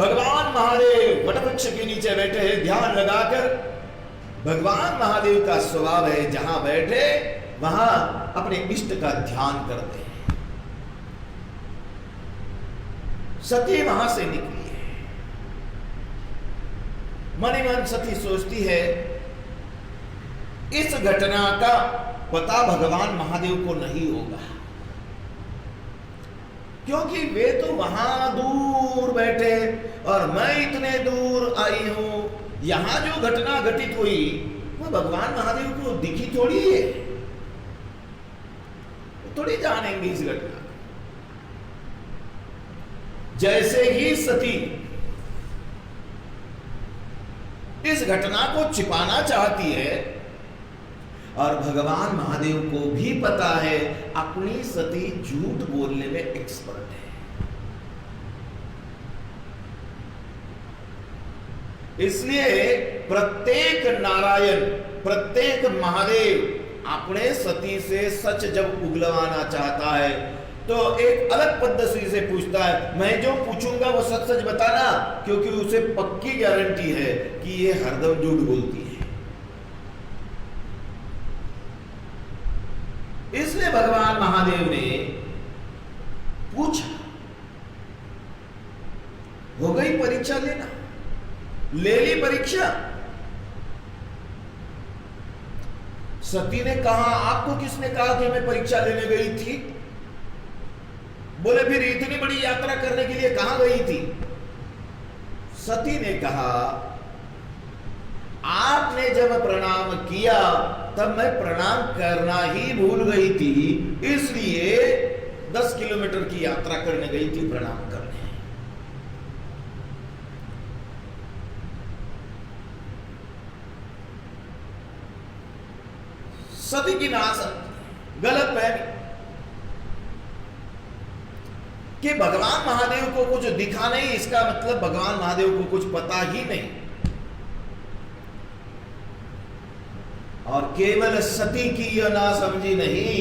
भगवान महादेव वटवृक्ष के नीचे बैठे हैं ध्यान लगाकर। भगवान महादेव का स्वभाव है जहां बैठे वहां अपने इष्ट का ध्यान करते हैं। सती वहां से निकली है। मन ही मन सती सोचती है इस घटना का पता भगवान महादेव को नहीं होगा, क्योंकि वे तो वहां दूर बैठे और मैं इतने दूर आई हूं। यहां जो घटना घटित हुई वो भगवान महादेव को दिखी थोड़ी है, थोड़ी जानेंगे इस घटना। जैसे ही सती इस घटना को छिपाना चाहती है, और भगवान महादेव को भी पता है अपनी सती झूठ बोलने में एक्सपर्ट है, इसलिए प्रत्येक नारायण प्रत्येक महादेव अपने सती से सच जब उगलवाना चाहता है तो एक अलग पद्धति से पूछता है, मैं जो पूछूंगा वो सच सच बताना, क्योंकि उसे पक्की गारंटी है कि ये हरदम झूठ बोलती है। इसलिए भगवान महादेव ने पूछा, हो गई परीक्षा लेना, ले ली परीक्षा। सती ने कहा, आपको किसने कहा कि मैं परीक्षा लेने गई थी? बोले, फिर इतनी बड़ी यात्रा करने के लिए कहां गई थी? सती ने कहा, आपने जब प्रणाम किया तब मैं प्रणाम करना ही भूल गई थी, इसलिए 10 किलोमीटर की यात्रा करने गई थी प्रणाम करने। सती की गलत फहमी कि भगवान महादेव को कुछ दिखा नहीं, इसका मतलब भगवान महादेव को कुछ पता ही नहीं। और केवल सती की यह नासमझी नहीं,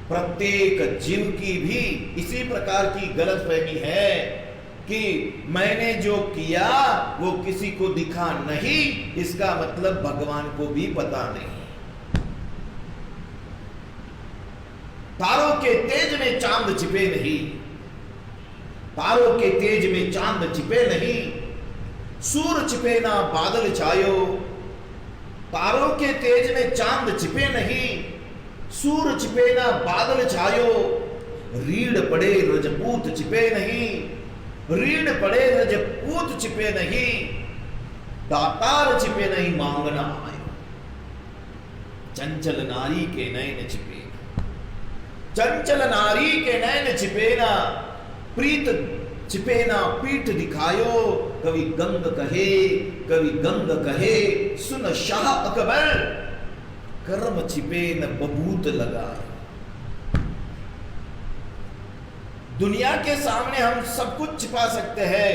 प्रत्येक जीव की भी इसी प्रकार की गलतफहमी है कि मैंने जो किया वो किसी को दिखा नहीं, इसका मतलब भगवान को भी पता नहीं। तारों के तेज में चांद छिपे नहीं, तारों के तेज में चांद छिपे नहीं, सूर छिपे ना बादल छायो। तारों के तेज में चांद छिपे नहीं, सूर छिपे ना बादल छायो। रीढ़ पड़े रजपूत छिपे नहीं, रीढ़ पड़े रजपूत छिपे नहीं, दातार छिपे नहीं मांगना आयो। चंचल नारी के नयन छिपे, चंचल नारी के नयन छिपे ना, प्रीत छिपे ना पीठ दिखायो। कवि गंग कहे, कवि गंग कहे, सुन शाह अकबर, कर्म छिपे न बबूत लगाए। दुनिया के सामने हम सब कुछ छिपा सकते हैं,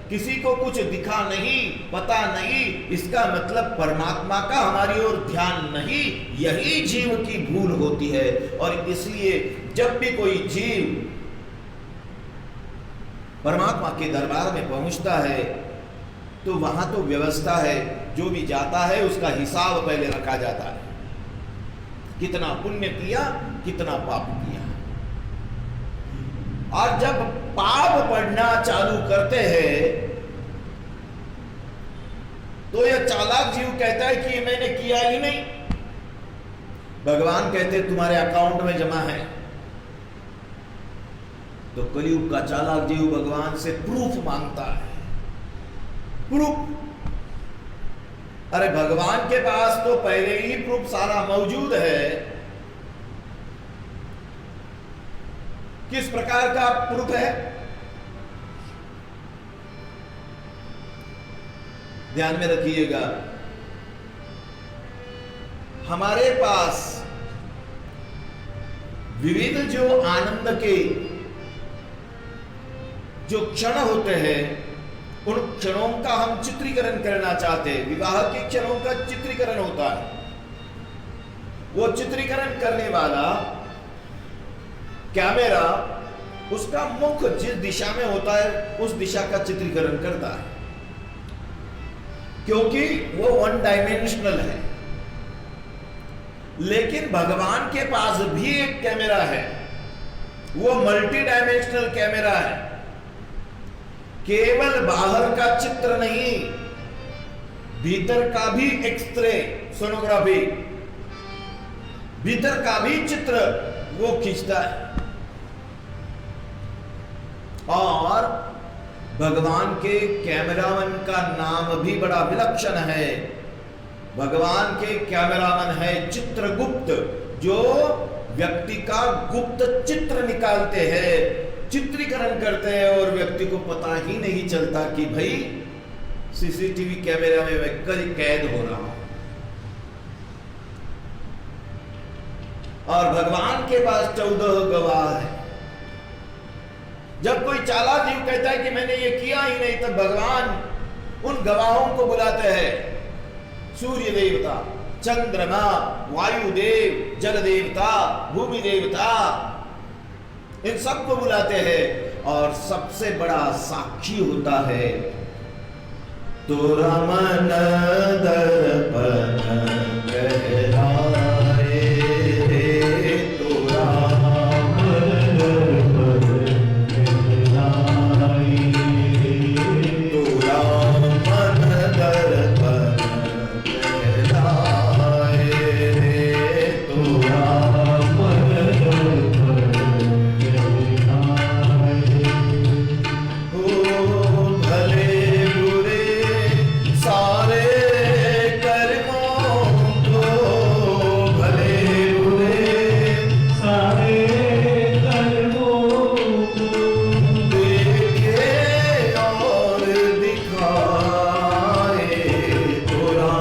किसी को कुछ दिखा नहीं, पता नहीं, इसका मतलब परमात्मा का हमारी ओर ध्यान नहीं। यही जीव की भूल होती है। और इसलिए जब भी कोई जीव परमात्मा के दरबार में पहुंचता है तो वहां तो व्यवस्था है, जो भी जाता है उसका हिसाब पहले रखा जाता है, कितना पुण्य किया, कितना पाप किया। और जब पाप पढ़ना चालू करते हैं तो यह चालाक जीव कहता है कि मैंने किया ही नहीं। भगवान कहते तुम्हारे अकाउंट में जमा है। तो कलयुग का चालाक जीव भगवान से प्रूफ मांगता है, प्रूफ। अरे भगवान के पास तो पहले ही प्रूफ सारा मौजूद है। किस प्रकार का प्रूफ है? ध्यान में रखिएगा, हमारे पास विविध जो आनंद के जो क्षण होते हैं, उन क्षणों का हम चित्रीकरण करना चाहते हैं। विवाह के क्षणों का चित्रीकरण होता है, वो चित्रीकरण करने वाला कैमरा उसका मुख जिस दिशा में होता है उस दिशा का चित्रीकरण करता है, क्योंकि वो वन डायमेंशनल है। लेकिन भगवान के पास भी एक कैमरा है, वो मल्टी डायमेंशनल कैमरा है। केवल बाहर का चित्र नहीं, भीतर का भी एक्सरे सोनोग्राफी, भीतर का भी चित्र वो खींचता है। और भगवान के कैमरामैन का नाम भी बड़ा विलक्षण है। भगवान के कैमरामैन है चित्रगुप्त, जो व्यक्ति का गुप्त चित्र निकालते हैं, चित्रीकरण करते हैं, और व्यक्ति को पता ही नहीं चलता कि भाई सीसीटीवी कैमरा में मैं कैद हो रहा हूं। और भगवान के पास 14 गवाह है। जब कोई चालाक जीव कहता है कि मैंने ये किया ही नहीं, तब भगवान उन गवाहों को बुलाते हैं। सूर्य देवता, चंद्रमा, वायुदेव, जल देवता, भूमि देवता, इन सबको बुलाते हैं। और सबसे बड़ा साक्षी होता है तोरा मन दर्पण कहलाए, तोरा मन दर्पण कहलाए, तोरा मन दर्पण कहलाए, तोरा मन दर्पण कहलाए। ओ भले सारे कर्मों को, भले बुरे सारे कर्मों को देखे और दिखाए, तोरा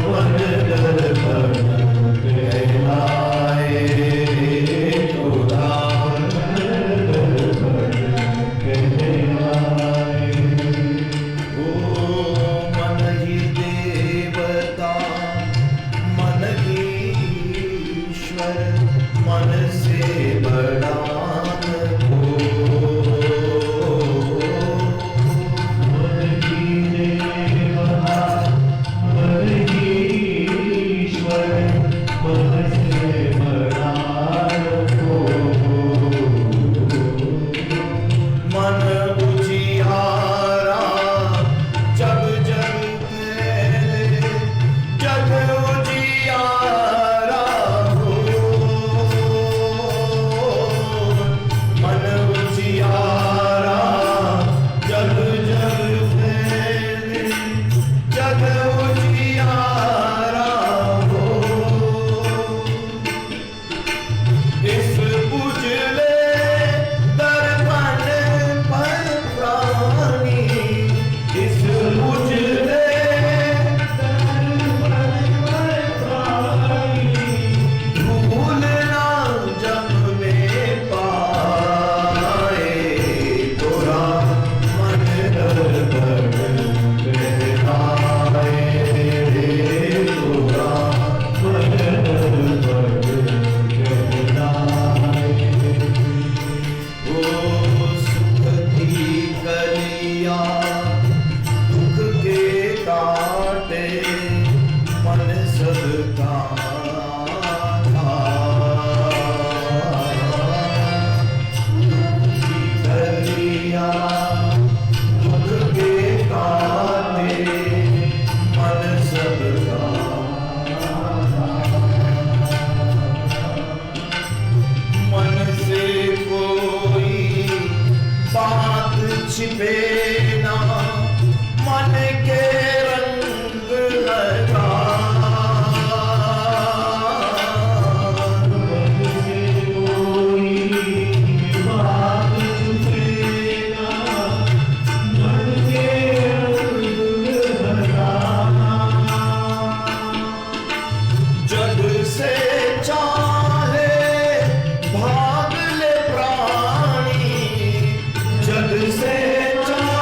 मन दर्पण कहलाए, तोरा मन दर्पण कहलाए। मन ही देवता, मन ही ईश्वर, मन से बड़ा न कोई। मन ही देवता, मन ही ईश्वर, मन से बड़ा न कोई। मन उजियारा जब जग फैले, जग उजियारा हो। मन उजियारा जब जग फैले, जग उजियारा हो। इस उजले दर्पण पर प्राणी, इस उजले दर्पण पर प्राणी, भूल ना जब में पाए, तोरा मन दर्पण कहलाए, तोरा मन दर्पण कहलाए। ओ सुख की कलिया, दुख के काटे, मन सबका था। दुख की कलिया, दुख के काटे, मन सबका था। मन से कोई बात छिपे ना, मन के रंग लगा। मन से कोई बात छिपे ना, मन के रंग लगा। जग से चाहे भाग ले प्राणी, जग से चाहे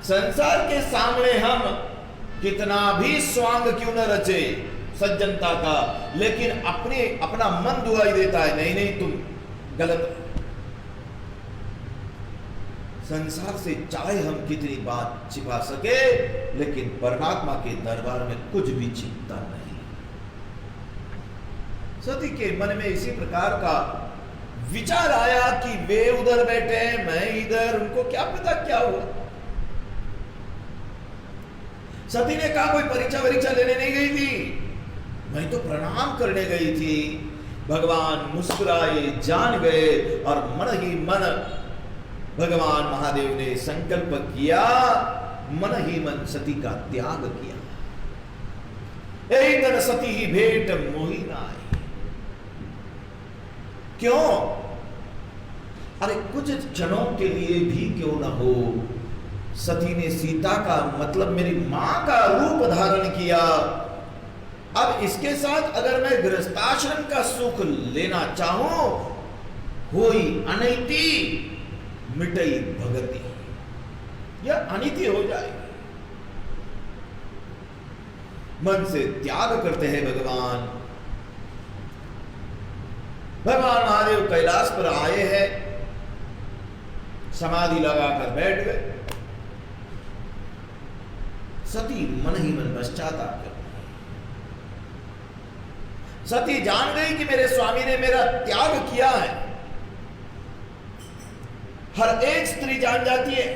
संसार के सामने हम कितना भी स्वांग क्यों न रचे सज्जनता का, लेकिन अपना मन दुआई देता है, नहीं नहीं तुम गलत। संसार से चाहे हम कितनी बात छिपा सके, लेकिन परमात्मा के दरबार में कुछ भी छिपता नहीं। सती के मन में इसी प्रकार का विचार आया कि वे उधर बैठे मैं इधर, उनको क्या पता क्या हुआ। सती ने कहा कोई परीक्षा लेने नहीं गई थी, मैं तो प्रणाम करने गई थी। भगवान मुस्कुराए, जान गए, और मन ही मन भगवान महादेव ने संकल्प किया, मन ही मन सती का त्याग किया। एक दिन सती ही भेंट मोहि न आई। क्यों? अरे कुछ क्षणों के लिए भी क्यों न हो, सती ने सीता का मतलब मेरी मां का रूप धारण किया। अब इसके साथ अगर मैं गृहस्थाश्रम का सुख लेना चाहूं, होई अनैति मिटई भगति, यह अनिति हो जाएगी। मन से त्याग करते हैं भगवान। भगवान महादेव कैलाश पर आए हैं, समाधि लगाकर बैठ गए। सती मन ही मन पश्चाताप कर, सती जान गई कि मेरे स्वामी ने मेरा त्याग किया है। हर एक स्त्री जान जाती है।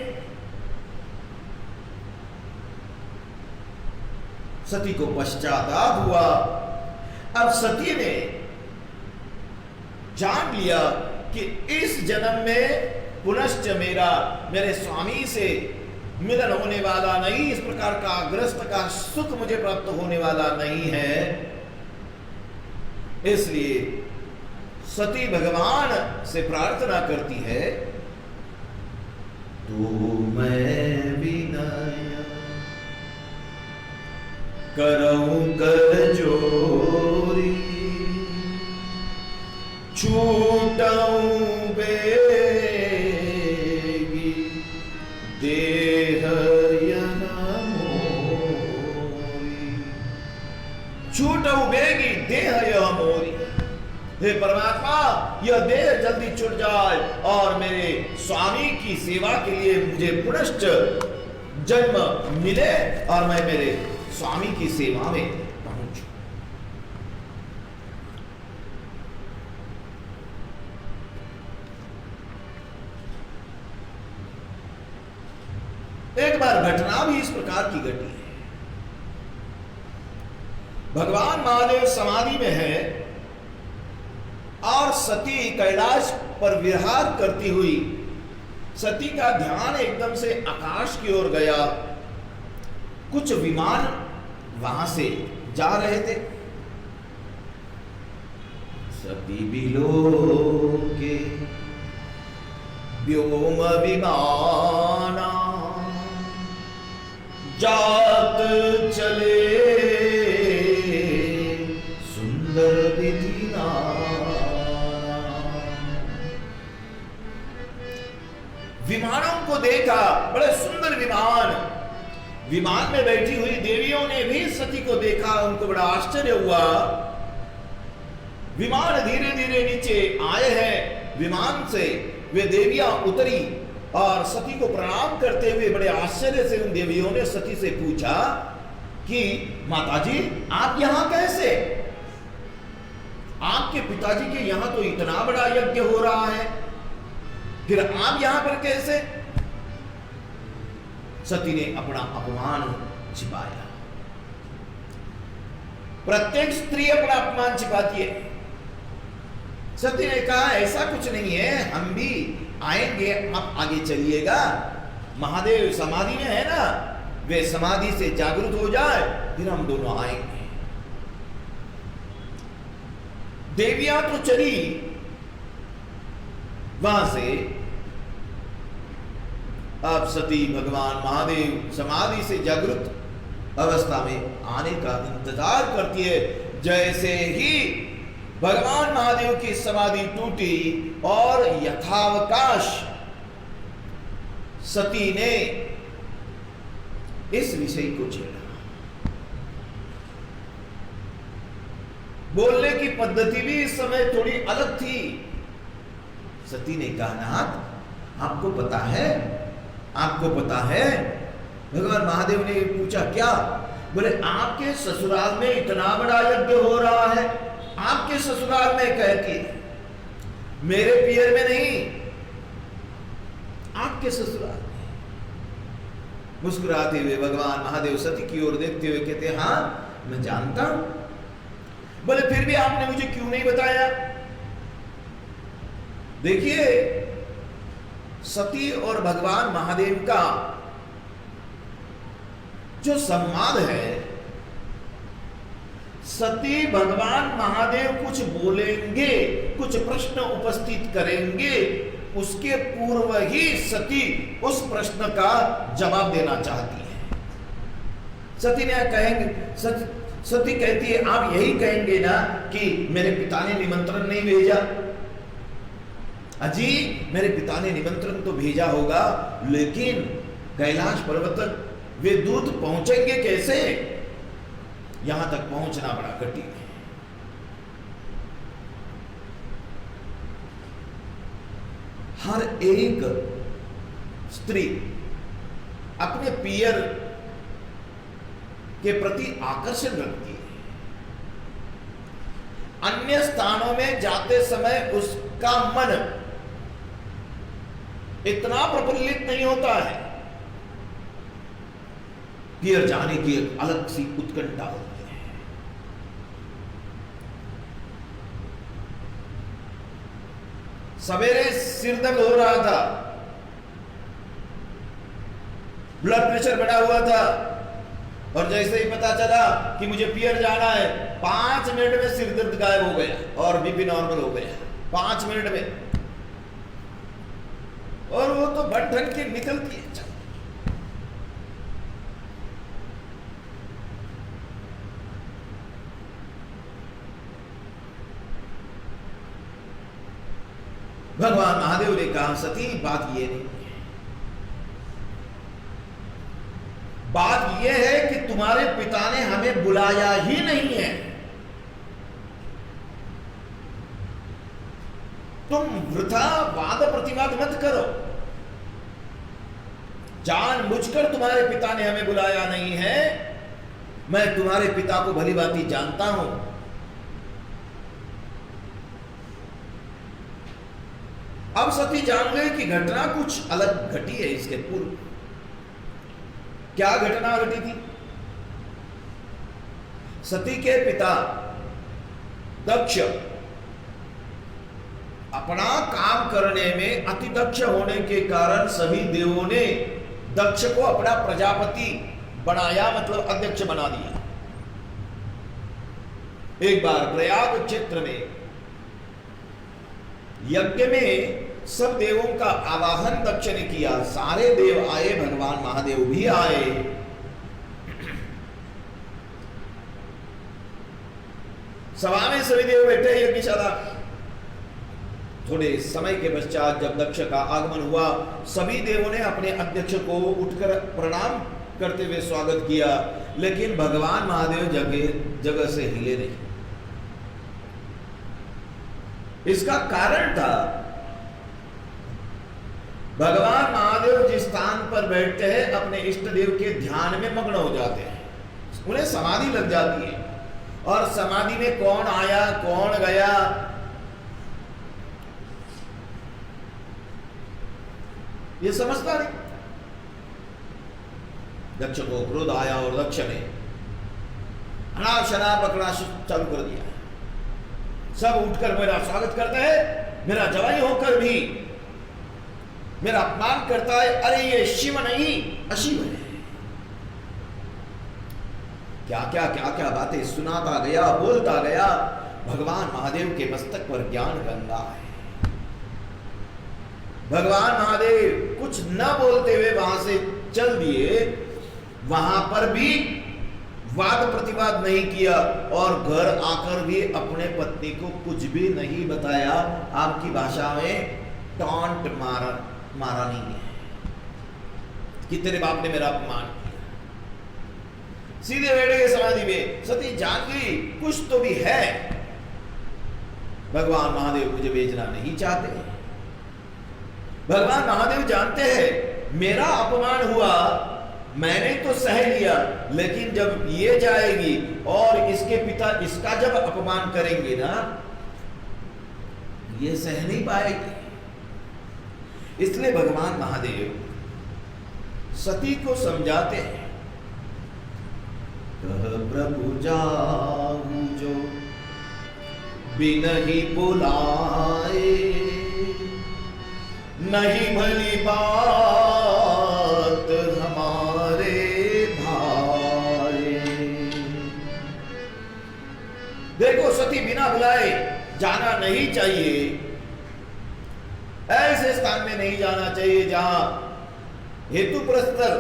सती को पश्चाताप हुआ। अब सती ने जान लिया कि इस जन्म में पुनश्च मेरे स्वामी से मिलन होने वाला नहीं, इस प्रकार का गृहस्थ का सुख मुझे प्राप्त होने वाला नहीं है। इसलिए सती भगवान से प्रार्थना करती है, तो मैं विनय करऊं कर जोरी, छूटऊं बेगी देह मोरी, छूटऊं बेगी देह मोरी। हे परमात्मा, यह देह जल्दी छूट जाए और मेरे स्वामी की सेवा के लिए मुझे पुनश्च जन्म मिले और मैं मेरे स्वामी की सेवा में पहुंचूं। एक बार घटना भी इस प्रकार की घटी है। भगवान महादेव समाधि में है और सती कैलाश पर विहार करती हुई, सती का ध्यान एकदम से आकाश की ओर गया। कुछ विमान वहां से जा रहे थे। सती बिलोके व्योम विमाना, जात चले सुंदर विधि नाना। विमानों को देखा, बड़े सुंदर विमान। विमान में बैठी हुई देवियों ने भी सती को देखा, उनको बड़ा आश्चर्य हुआ। विमान धीरे धीरे नीचे आए हैं। विमान से वे देवियां उतरी और सती को प्रणाम करते हुए बड़े आश्चर्य से उन देवियों ने सती से पूछा कि माताजी आप यहां कैसे? आपके पिताजी के यहां तो इतना बड़ा यज्ञ हो रहा है, फिर आप यहां पर कैसे? सती ने अपना अपमान छिपाया। प्रत्येक स्त्री अपना अपमान छिपाती है। सती ने कहा ऐसा कुछ नहीं है, हम भी आएंगे, आप आगे चलिएगा। महादेव समाधि में है ना, वे समाधि से जागृत हो जाए, फिर हम दोनों आएंगे। देवियां तो चली वहां से। अब सती भगवान महादेव समाधि से जागृत अवस्था में आने का इंतजार करती है। जैसे ही भगवान महादेव की समाधि टूटी और यथावकाश सती ने इस विषय को छेड़ा। बोलने की पद्धति भी इस समय थोड़ी अलग थी। सती ने कहा, नाथ आपको पता है, आपको पता है? भगवान महादेव ने पूछा, क्या? बोले, आपके ससुराल में इतना बड़ा यज्ञ हो रहा है, आपके ससुराल में कहती है, मेरे पियर में नहीं, आपके ससुराल में। मुस्कुराते हुए भगवान महादेव सती की ओर देखते हुए कहते, हाँ मैं जानता हूं। बोले, फिर भी आपने मुझे क्यों नहीं बताया? देखिए, सती और भगवान महादेव का जो संवाद है, सती भगवान महादेव कुछ बोलेंगे, कुछ प्रश्न उपस्थित करेंगे, उसके पूर्व ही सती उस प्रश्न का जवाब देना चाहती है। सती ने कहेंगे, सती कहती है, आप यही कहेंगे ना कि मेरे पिता ने निमंत्रण नहीं भेजा? अजी, मेरे पिता ने निमंत्रण तो भेजा होगा, लेकिन कैलाश पर्वत तक वे दूत पहुंचेंगे कैसे? यहां तक पहुंचना बड़ा कठिन है। हर एक स्त्री अपने पियर के प्रति आकर्षण रखती है। अन्य स्थानों में जाते समय उसका मन इतना प्रफुल्लित नहीं होता है। पियर जाने की एक अलग सी उत्कंठा होती है। सवेरे सिर दर्द हो रहा था, ब्लड प्रेशर बढ़ा हुआ था, और जैसे ही पता चला कि मुझे पियर जाना है, 5 मिनट में सिर दर्द गायब हो गया और बीपी नॉर्मल हो गया 5 मिनट में। और वो तो भट ढंग की निकलती है। भगवान महादेव ने कहा, सती बात ये नहीं है, बात यह है कि तुम्हारे पिता ने हमें बुलाया ही नहीं है। तुम वृथा वाद प्रतिवाद मत करो। जानबूझकर तुम्हारे पिता ने हमें बुलाया नहीं है। मैं तुम्हारे पिता को भली भांति जानता हूं। अब सती जान गए कि घटना कुछ अलग घटी है इसके पूर्व। क्या घटना घटी थी? सती के पिता दक्ष अपना काम करने में अति दक्ष होने के कारण सभी देवों ने दक्ष को अपना प्रजापति बनाया, मतलब अध्यक्ष बना दिया। एक बार प्रयाग क्षेत्र में यज्ञ में सब देवों का आवाहन दक्ष ने किया। सारे देव आए, भगवान महादेव भी आए। सभा में सभी देव बैठे यज्ञशाला। थोड़े समय के पश्चात जब दक्ष का आगमन हुआ, सभी देवों ने अपने अध्यक्ष को उठकर प्रणाम करते हुए स्वागत किया, लेकिन भगवान महादेव जगह से हिले नहीं। इसका कारण था, भगवान महादेव जिस स्थान पर बैठते हैं अपने इष्ट देव के ध्यान में मग्न हो जाते हैं, उन्हें समाधि लग जाती है, और समाधि में कौन आया कौन गया ये समझता नहीं। दक्ष को क्रोध आया और दक्ष ने अनाप शनाप पकड़ा चालू कर दिया। सब उठकर मेरा स्वागत करते हैं, मेरा जवाई होकर भी मेरा अपमान करता है। अरे ये शिव नहीं अशिव है। क्या क्या बातें सुनाता गया, बोलता गया। भगवान महादेव के मस्तक पर ज्ञान गंगा है। भगवान महादेव कुछ न बोलते हुए वहां से चल दिए। वहां पर भी वाद प्रतिवाद नहीं किया, और घर आकर भी अपने पत्नी को कुछ भी नहीं बताया। आपकी भाषा में टॉन्ट मारा नहीं है। कि तेरे बाप ने मेरा अपमान किया। सीधे बैठ गए समाधि में। सती जान गई कुछ तो भी है, भगवान महादेव मुझे बेचना नहीं चाहते। भगवान महादेव जानते हैं मेरा अपमान हुआ, मैंने तो सह लिया, लेकिन जब ये जाएगी और इसके पिता इसका जब अपमान करेंगे ना, ये सह नहीं पाएगी। इसलिए भगवान महादेव सती को समझाते हैं, कह प्रभु जाहु जो बिनहि बुलाए, नहीं भली बात हमारे भाई। देखो सती बिना बुलाए जाना नहीं चाहिए, ऐसे स्थान में नहीं जाना चाहिए जहां हेतु प्रस्तर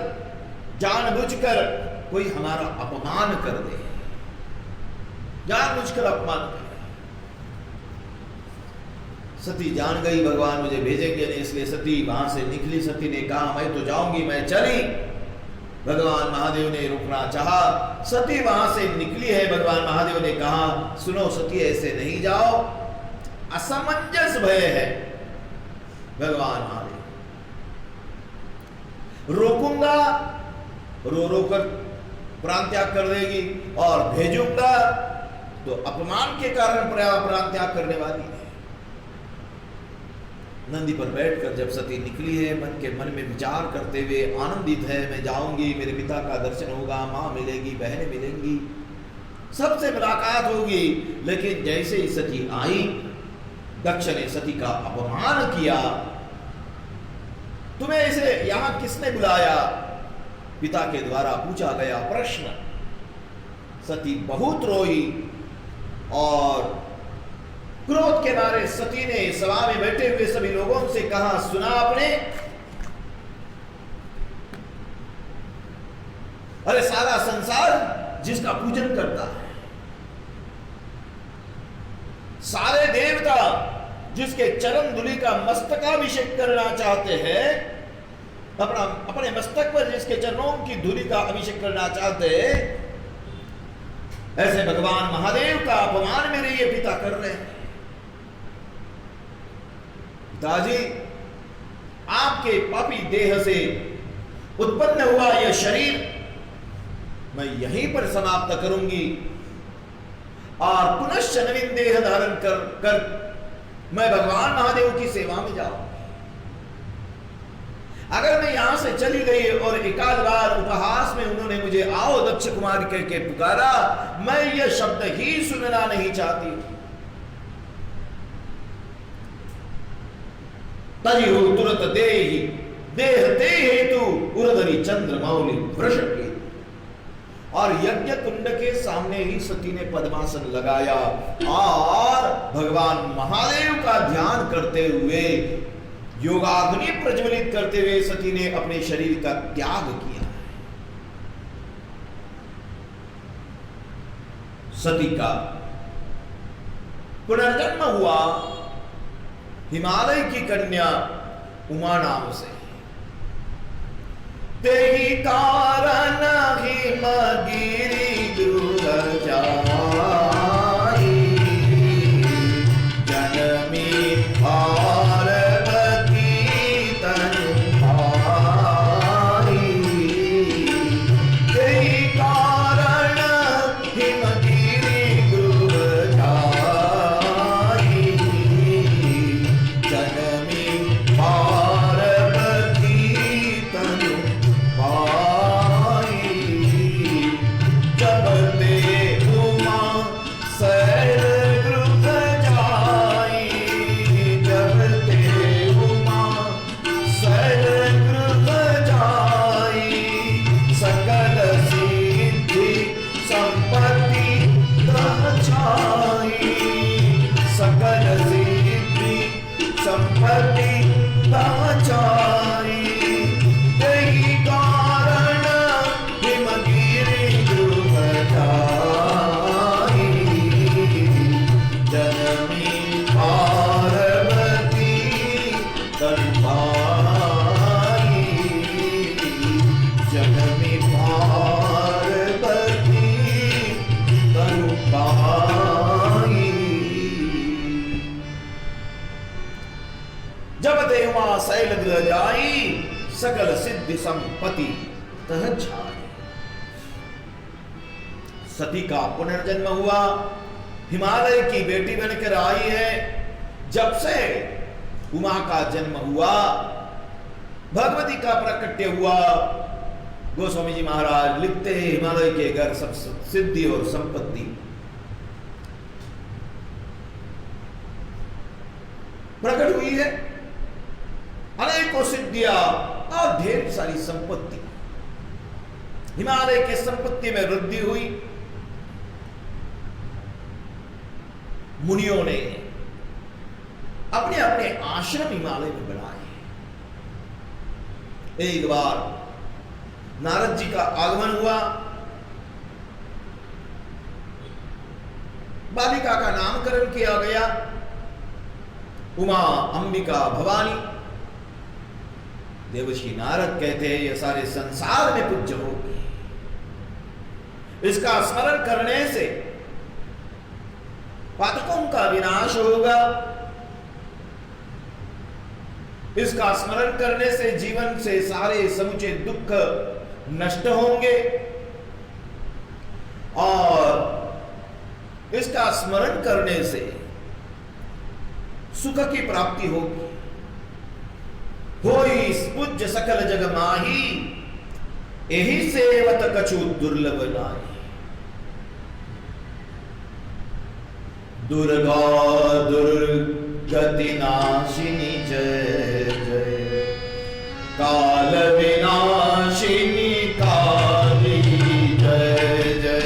जानबूझकर कोई हमारा अपमान कर दे, जानबूझकर अपमान कर। सती जान गई भगवान मुझे भेजेंगे नहीं, इसलिए सती वहां से निकली। सती ने कहा मैं तो जाऊंगी, मैं चली। भगवान महादेव ने रुकना चाहा, सती वहां से निकली है। भगवान महादेव ने कहा सुनो सती ऐसे नहीं जाओ, असमंजस भय है। भगवान महादेव रोकूंगा, रो रो कर प्राण त्याग कर देगी, और भेजूंगा तो अपमान के कारण प्राण त्याग करने वाली है। नंदी पर बैठकर जब सती निकली है, मन में विचार करते हुए आनंदित है, मैं जाऊंगी, मेरे पिता का दर्शन होगा, मां मिलेगी, बहनें मिलेंगी, सबसे मुलाकात होगी। लेकिन जैसे ही सती आई, दक्ष ने सती का अपमान किया। तुम्हें इसे यहां किसने बुलाया? पिता के द्वारा पूछा गया प्रश्न। सती बहुत रोई और क्रोध के मारे सती ने सभा में बैठे हुए सभी लोगों से कहा, सुना आपने? अरे सारा संसार जिसका पूजन करता है, सारे देवता जिसके चरण धूलि का मस्तकाभिषेक करना चाहते हैं, अपने मस्तक पर जिसके चरणों की धूलि का अभिषेक करना चाहते हैं, ऐसे भगवान महादेव का अपमान मेरे ये पिता कर रहे हैं। पिताजी, आपके पापी देह से उत्पन्न हुआ यह शरीर मैं यहीं पर समाप्त करूंगी और पुनश्च नवीन देह धारण कर मैं भगवान महादेव की सेवा में जाऊंगी। अगर मैं यहां से चली गई और एकाध बार उपहास में उन्होंने मुझे आओ दक्ष कुमार करके पुकारा, मैं यह शब्द ही सुनना नहीं चाहती। तजी हो तुरंत देहि देह ते हेतु उरधरी चंद्र मौलि वृष के। और यज्ञ कुंड के सामने ही सती ने पद्मासन लगाया और भगवान महादेव का ध्यान करते हुए, योगाग्नि प्रज्वलित करते हुए सती ने अपने शरीर का त्याग किया। सती का पुनर्जन्म हुआ हिमालय की कन्या उमा नाम से। तेहि कारण हिमगिरि दुर्ग जाई, जनमी पार्वती तनु भाई। तेहि कारण हिमगिरि दुर्ग जाई, जनमी पार्वती तनु सकल सिद्धि संपत्ति तह छाए। सती का पुनर्जन्म हुआ, हिमालय की बेटी बनकर आई है। जब से उमा का जन्म हुआ, भगवती का प्राकट्य हुआ, गोस्वामी जी महाराज लिखते हैं हिमालय के घर सब सिद्धि और संपत्ति प्रकट हुई है। अनेकों सिद्धियां और ढेर सारी संपत्ति, हिमालय के संपत्ति में वृद्धि हुई। मुनियों ने अपने अपने आश्रम हिमालय में बनाए। एक बार नारद जी का आगमन हुआ, बालिका का नामकरण किया गया, उमा, अंबिका, भवानी। देवर्षि नारद कहते हैं ये सारे संसार में पूज्य होगी, इसका स्मरण करने से पातकों का विनाश होगा, इसका स्मरण करने से जीवन से सारे समुचे दुख नष्ट होंगे और इसका स्मरण करने से सुख की प्राप्ति होगी। होई पूज्य सकल जग माही, यही सेवत कछु दुर्लभ नाई। दुर्गा दुर्गति नाशिनी जय जय, काल विनाशिनी काली जय जय।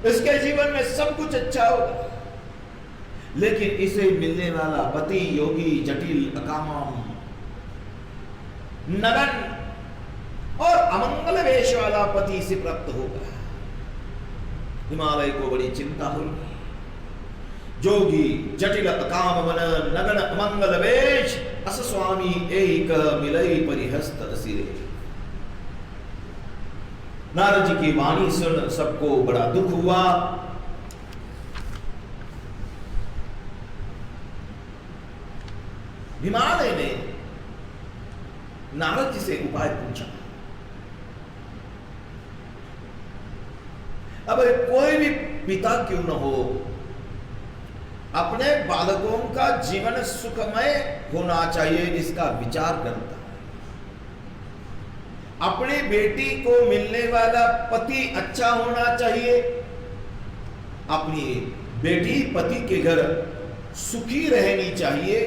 इसके जीवन में सब कुछ अच्छा होगा, लेकिन इसे मिलने वाला पति योगी, जटिल, अकाम, नगन और अमंगल वेश वाला पति इसे प्राप्त होगा। हिमालय को बड़ी चिंता हुई। जोगी, जटिल, अकाम, मन, नगन, अमंगल वेश, अस स्वामी एक मिलई परिहस्त असिरे। नारद जी की वाणी सुन सबको बड़ा दुख हुआ। हिमालय ने नारद जी से उपाय पूछा। अब कोई भी पिता क्यों न हो, अपने बालकों का जीवन सुखमय होना चाहिए इसका विचार करता है। अपनी बेटी को मिलने वाला पति अच्छा होना चाहिए, अपनी बेटी पति के घर सुखी रहनी चाहिए,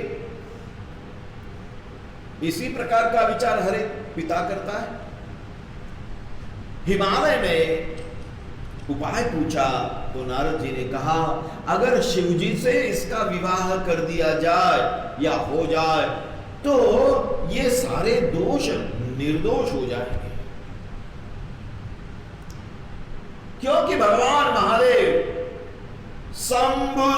इसी प्रकार का विचार हर एक पिता करता है। हिमालय में उपाय पूछा तो नारद जी ने कहा, अगर शिवजी से इसका विवाह कर दिया जाए या हो जाए तो ये सारे दोष निर्दोष हो जाएंगे, क्योंकि भगवान महादेव शंभु